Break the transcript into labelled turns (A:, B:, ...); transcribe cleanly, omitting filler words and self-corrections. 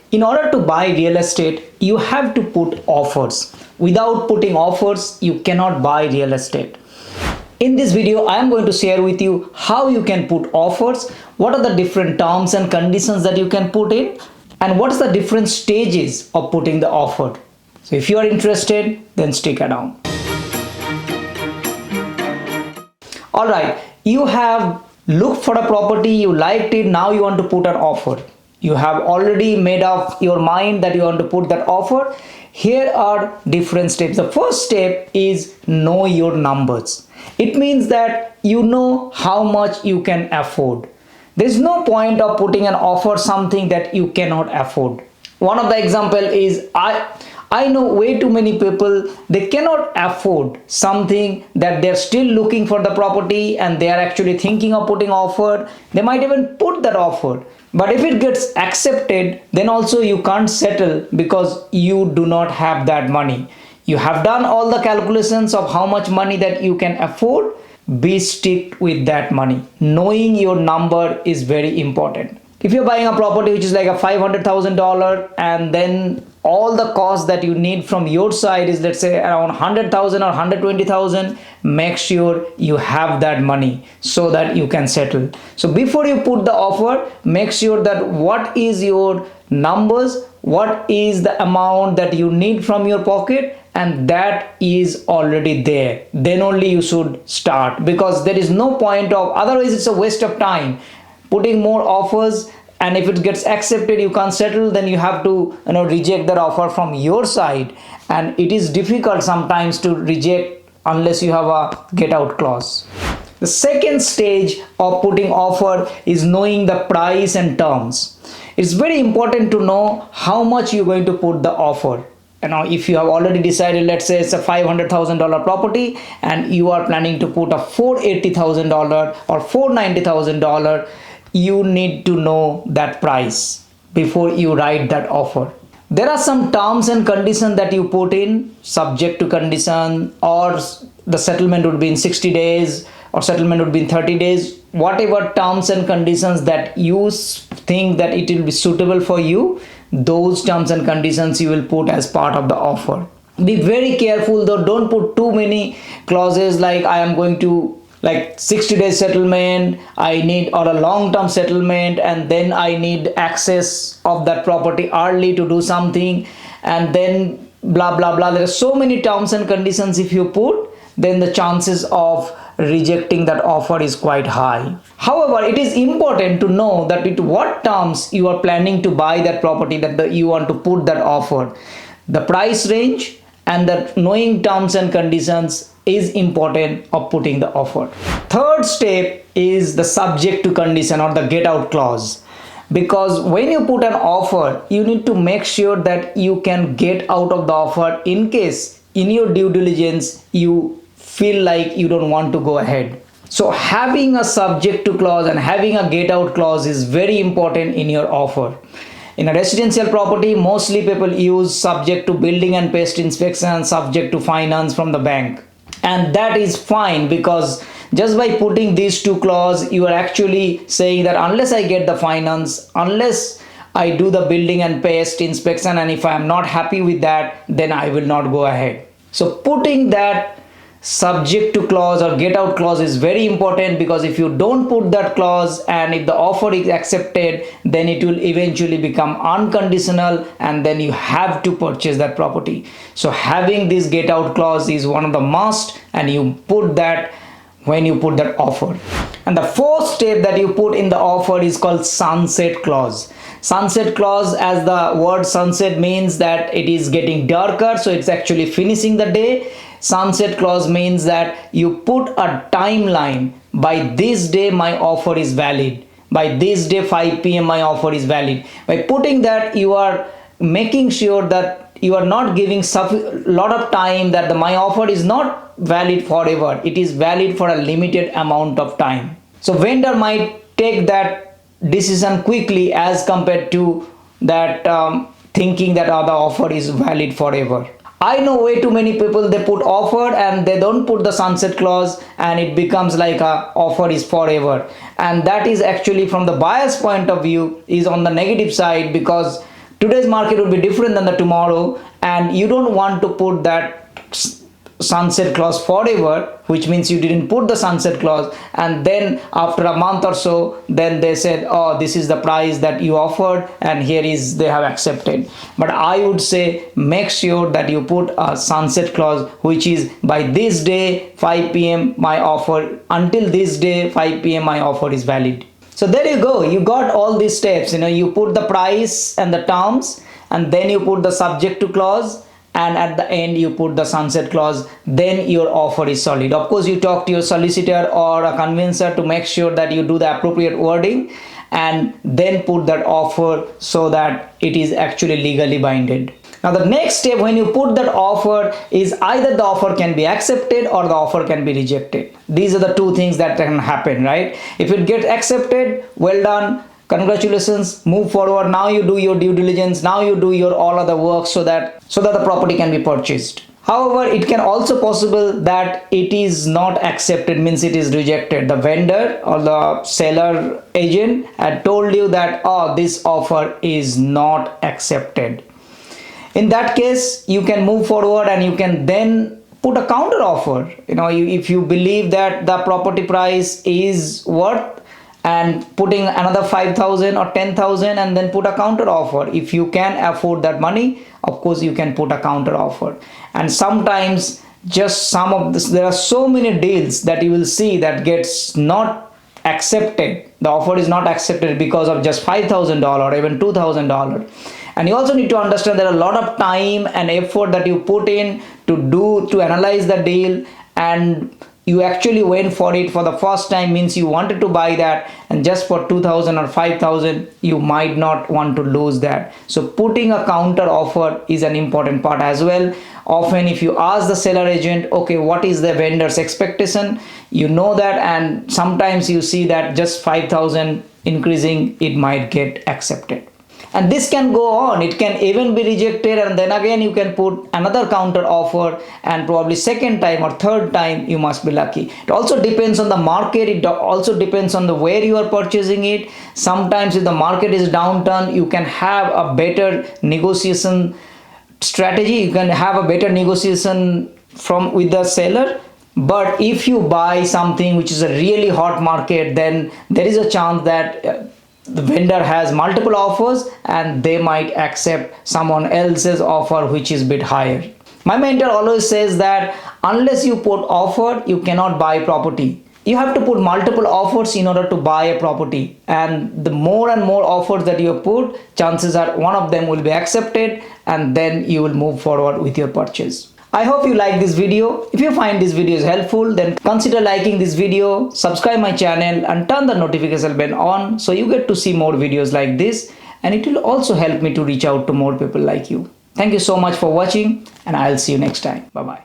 A: In order to buy real estate, you have to put offers. Without putting offers, you cannot buy real estate. In this video, I am going to share with you how you can put offers, what are the different terms and conditions that you can put in, and what is the different stages of putting the offer. So if you are interested, then stick around. Alright, you have looked for a property, you liked it, now you want to put an offer. You have already made up your mind that you want to put that offer. Here are different steps. The first step is know your numbers. It means that you know how much you can afford. There is no point of putting an offer something that you cannot afford. One of the example is I know way too many people, they cannot afford something that they're still looking for the property and they are actually thinking of putting offer. They might even put that offer. But if it gets accepted, then also you can't settle because you do not have that money. You have done all the calculations of how much money that you can afford. Be strict with that money. Knowing your number is very important. If you're buying a property which is like a $500,000 and then all the cost that you need from your side is, let's say, around 100,000 or 120,000, make sure you have that money so that you can settle. So before you put the offer, make sure that what is your numbers, what is the amount that you need from your pocket, and that is already there. Then only you should start, because there is no point of, otherwise it's a waste of time putting more offers, and if it gets accepted you can't settle, then you have to reject that offer from your side, and it is difficult sometimes to reject unless you have a get out clause. The second stage of putting offer is knowing the price and terms. It's very important to know how much you're going to put the offer. If you have already decided, let's say it's a $500,000 property and you are planning to put a $480,000 or $490,000, you need to know that price before you write that offer. There are some terms and conditions that you put in, subject to condition, or the settlement would be in 60 days or settlement would be in 30 days. Whatever terms and conditions that you think that it will be suitable for you, those terms and conditions you will put as part of the offer. Be very careful though, don't put too many clauses like I am going to 60 days settlement, I need, or a long-term settlement, and then I need access of that property early to do something, and then blah blah blah. There are so many terms and conditions. If you put, then the chances of rejecting that offer is quite high. However, it is important to know that with what terms you are planning to buy that property, that you want to put that offer. The price range and the knowing terms and conditions is important of putting the offer. Third step is the subject to condition or the get out clause. Because when you put an offer, you need to make sure that you can get out of the offer in case in your due diligence you feel like you don't want to go ahead. So having a subject to clause and having a get out clause is very important in your offer. In a residential property, mostly people use subject to building and pest inspection, subject to finance from the bank. And that is fine, because just by putting these two clauses, you are actually saying that unless I get the finance, unless I do the building and pest inspection, and if I am not happy with that, then I will not go ahead. So putting that subject to clause or get out clause is very important, because if you don't put that clause and if the offer is accepted, then it will eventually become unconditional and then you have to purchase that property. So having this get out clause is one of the must, and you put that when you put that offer. And the fourth step that you put in the offer is called sunset clause. Sunset clause, as the word sunset means that it is getting darker, so it's actually finishing the day. Sunset clause means that you put a timeline. By this day my offer is valid. By this day 5 p.m. my offer is valid. By putting that, you are making sure that you are not giving lot of time, that my offer is not valid forever. It is valid for a limited amount of time. So vendor might take that decision quickly as compared to that thinking that the offer is valid forever. I know way too many people, they put offer and they don't put the sunset clause, and it becomes like a offer is forever. And that is actually, from the buyer's point of view, is on the negative side, because Today's market will be different than the tomorrow, and you don't want to put that sunset clause forever, which means you didn't put the sunset clause, and then after a month or so, then they said, oh, this is the price that you offered and here is they have accepted. But I would say make sure that you put a sunset clause, which is by this day 5 p.m. my offer, until this day 5 p.m. my offer is valid. So there you go, you got all these steps. You put the price and the terms, and then you put the subject to clause, and at the end you put the sunset clause. Then your offer is solid. Of course, you talk to your solicitor or a convincer to make sure that you do the appropriate wording, and then put that offer so that it is actually legally binded. Now the next step when you put that offer is either the offer can be accepted or the offer can be rejected. These are the two things that can happen, right? If it gets accepted, well done, congratulations, move forward. Now you do your due diligence, now you do your all other work so that the property can be purchased. However, it can also possible that it is not accepted, means it is rejected. The vendor or the seller agent had told you that, oh, this offer is not accepted. In that case, you can move forward and you can then put a counter offer. If you believe that the property price is worth, and putting another 5,000 or 10,000, and then put a counter offer. If you can afford that money, of course you can put a counter offer. And sometimes just some of this, there are so many deals that you will see that gets not accepted. The offer is not accepted because of just $5,000 or even $2,000. And you also need to understand there are a lot of time and effort that you put in to analyze the deal, and you actually went for it for the first time, means you wanted to buy that, and just for 2,000 or 5,000 you might not want to lose that. So putting a counter offer is an important part as well. Often if you ask the seller agent, okay, what is the vendor's expectation, you know that, and sometimes you see that just 5,000 increasing, it might get accepted. And this can go on, it can even be rejected, and then again you can put another counter offer, and probably second time or third time you must be lucky. It also depends on the market, it also depends on the where you are purchasing it. Sometimes if the market is downturn, you can have a better negotiation strategy, you can have a better negotiation with the seller. But if you buy something which is a really hot market, then there is a chance that the vendor has multiple offers and they might accept someone else's offer which is a bit higher. My mentor always says that unless you put offer, you cannot buy property. You have to put multiple offers in order to buy a property, and the more and more offers that you put, chances are one of them will be accepted, and then you will move forward with your purchase. I hope you like this video. If you find this video is helpful, then consider liking this video, subscribe my channel and turn the notification bell on so you get to see more videos like this, and it will also help me to reach out to more people like you. Thank you so much for watching, and I'll see you next time. Bye bye.